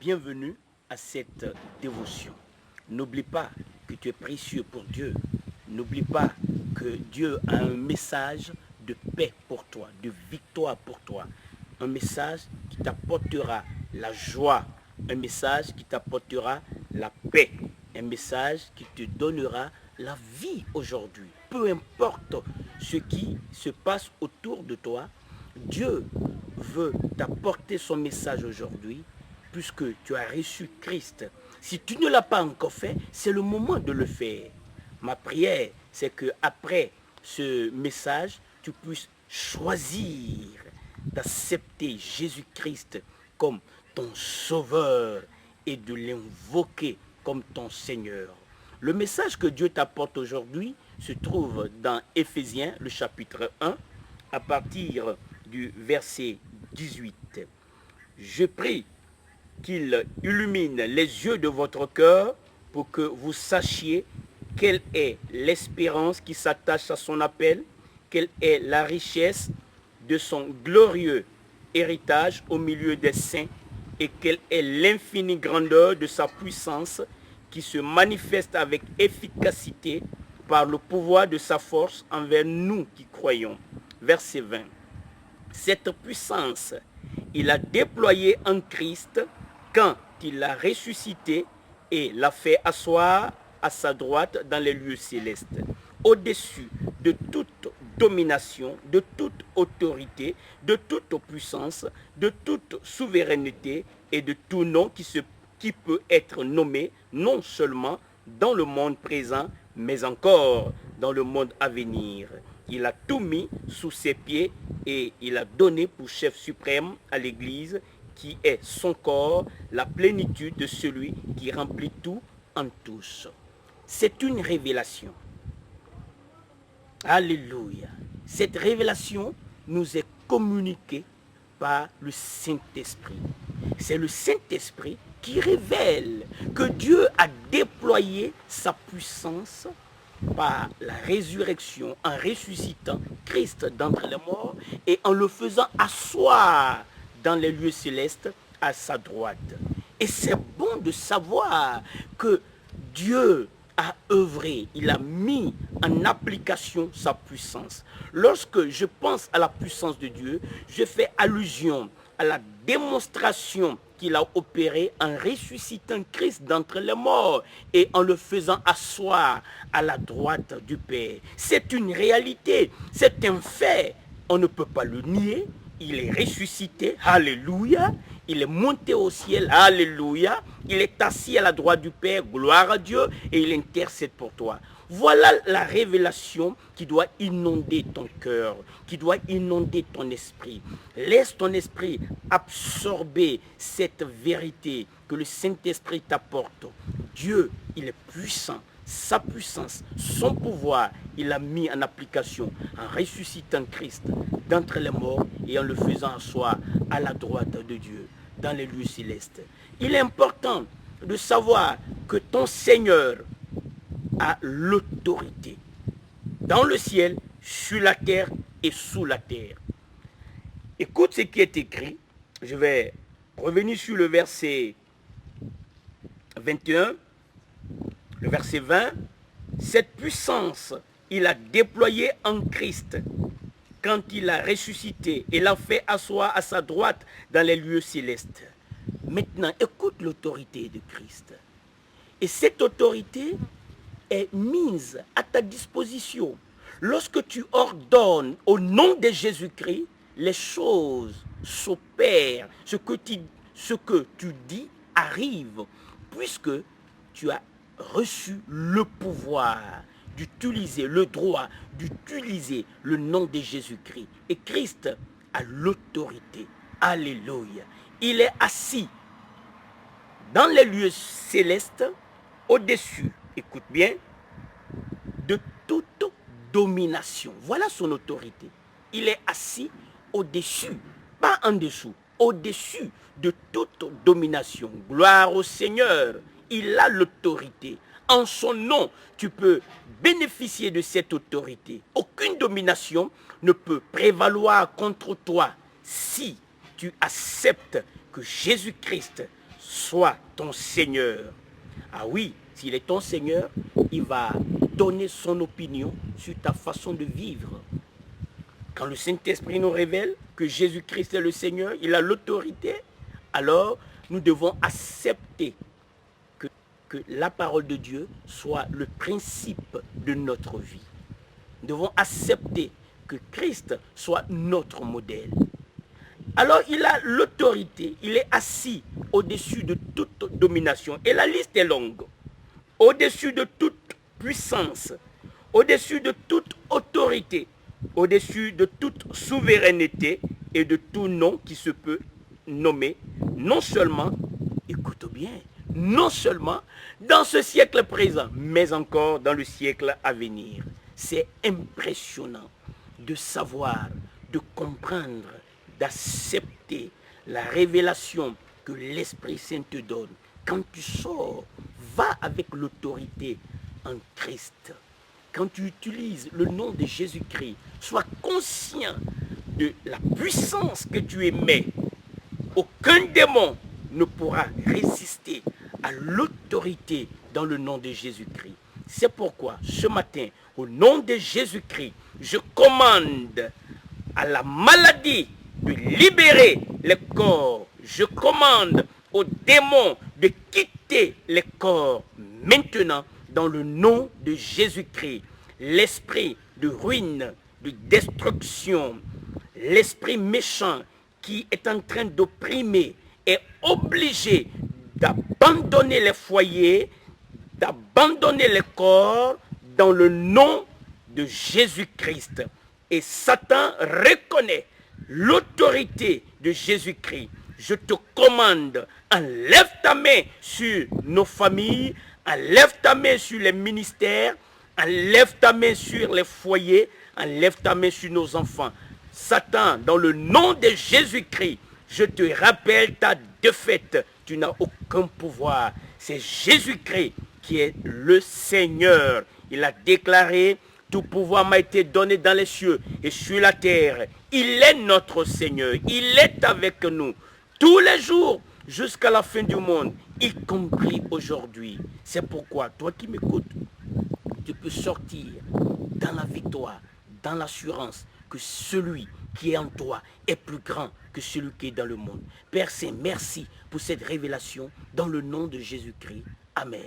Bienvenue à cette dévotion. N'oublie pas que tu es précieux pour Dieu. N'oublie pas que Dieu a un message de paix pour toi, de victoire pour toi. Un message qui t'apportera la joie, un message qui t'apportera la paix, un message qui te donnera la vie aujourd'hui. Peu importe ce qui se passe autour de toi, Dieu veut t'apporter son message aujourd'hui puisque tu as reçu Christ. Si tu ne l'as pas encore fait, c'est le moment de le faire. Ma prière, c'est que après ce message, tu puisses choisir d'accepter Jésus-Christ comme ton sauveur et de l'invoquer comme ton Seigneur. Le message que Dieu t'apporte aujourd'hui se trouve dans Éphésiens, le chapitre 1, à partir du verset 18. Je prie qu'il illumine les yeux de votre cœur pour que vous sachiez quelle est l'espérance qui s'attache à son appel, quelle est la richesse de son glorieux héritage au milieu des saints et quelle est l'infinie grandeur de sa puissance qui se manifeste avec efficacité par le pouvoir de sa force envers nous qui croyons. Verset 20. Cette puissance, il a déployée en Christ quand il l'a ressuscité et l'a fait asseoir à sa droite dans les lieux célestes, au-dessus de toute domination, de toute autorité, de toute puissance, de toute souveraineté et de tout nom qui peut être nommé non seulement dans le monde présent, mais encore dans le monde à venir. Il a tout mis sous ses pieds et il a donné pour chef suprême à l'Église qui est son corps, la plénitude de celui qui remplit tout en tous. C'est une révélation. Alléluia. Cette révélation nous est communiquée par le Saint-Esprit. C'est le Saint-Esprit qui révèle que Dieu a déployé sa puissance par la résurrection, en ressuscitant Christ d'entre les morts et en le faisant asseoir dans les lieux célestes à sa droite. Et c'est bon de savoir que Dieu a œuvré, il a mis en application sa puissance. Lorsque je pense à la puissance de Dieu, je fais allusion à la démonstration qu'il a opérée en ressuscitant Christ d'entre les morts et en le faisant asseoir à la droite du Père. C'est une réalité, c'est un fait, on ne peut pas le nier. Il est ressuscité, alléluia. Il est monté au ciel, alléluia. Il est assis à la droite du Père, gloire à Dieu, et il intercède pour toi. Voilà la révélation qui doit inonder ton cœur, qui doit inonder ton esprit. Laisse ton esprit absorber cette vérité que le Saint-Esprit t'apporte. Dieu, il est puissant. Sa puissance, son pouvoir, il a mis en application en ressuscitant Christ d'entre les morts et en le faisant asseoir à la droite de Dieu dans les lieux célestes. Il est important de savoir que ton Seigneur a l'autorité dans le ciel, sur la terre et sous la terre. Écoute ce qui est écrit. Je vais revenir sur le verset 21. Le verset 20, cette puissance, il a déployé en Christ quand il a ressuscité et l'a fait asseoir à sa droite dans les lieux célestes. Maintenant, écoute l'autorité de Christ. Et cette autorité est mise à ta disposition. Lorsque tu ordonnes au nom de Jésus-Christ, les choses s'opèrent. Ce que tu dis arrive, puisque tu as reçu le pouvoir d'utiliser, le droit d'utiliser le nom de Jésus-Christ. Et Christ a l'autorité. Alléluia. Il est assis dans les lieux célestes, au-dessus, écoute bien, de toute domination. Voilà son autorité. Il est assis au-dessus, pas en dessous, au-dessus de toute domination. Gloire au Seigneur. Il a l'autorité. En son nom, tu peux bénéficier de cette autorité. Aucune domination ne peut prévaloir contre toi si tu acceptes que Jésus-Christ soit ton Seigneur. Ah oui, s'il est ton Seigneur, il va donner son opinion sur ta façon de vivre. Quand le Saint-Esprit nous révèle que Jésus-Christ est le Seigneur, il a l'autorité, alors nous devons accepter que la parole de Dieu soit le principe de notre vie. Nous devons accepter que Christ soit notre modèle. Alors il a l'autorité, il est assis au-dessus de toute domination. Et la liste est longue. Au-dessus de toute puissance, au-dessus de toute autorité, au-dessus de toute souveraineté et de tout nom qui se peut nommer, non seulement, écoute bien, non seulement dans ce siècle présent, mais encore dans le siècle à venir. C'est impressionnant de savoir, de comprendre, d'accepter la révélation que l'Esprit Saint te donne. Quand tu sors, va avec l'autorité en Christ. Quand tu utilises le nom de Jésus-Christ, sois conscient de la puissance que tu émets. Aucun démon ne pourra résister à l'autorité dans le nom de Jésus-Christ. C'est pourquoi ce matin, au nom de Jésus-Christ, je commande à la maladie de libérer les corps. Je commande aux démons de quitter les corps maintenant dans le nom de Jésus-Christ. L'esprit de ruine, de destruction, l'esprit méchant qui est en train d'opprimer est obligé d'abandonner les foyers, d'abandonner les corps dans le nom de Jésus-Christ. Et Satan reconnaît l'autorité de Jésus-Christ. Je te commande, enlève ta main sur nos familles, enlève ta main sur les ministères, enlève ta main sur les foyers, enlève ta main sur nos enfants. Satan, dans le nom de Jésus-Christ, je te rappelle ta défaite. Tu n'as aucun pouvoir. C'est Jésus-Christ qui est le Seigneur. Il a déclaré: tout pouvoir m'a été donné dans les cieux et sur la terre. Il est notre Seigneur. Il est avec nous tous les jours jusqu'à la fin du monde, y compris aujourd'hui. C'est pourquoi, toi qui m'écoutes, tu peux sortir dans la victoire, dans l'assurance que celui qui est en toi est plus grand que celui qui est dans le monde. Père Saint, merci pour cette révélation dans le nom de Jésus-Christ. Amen.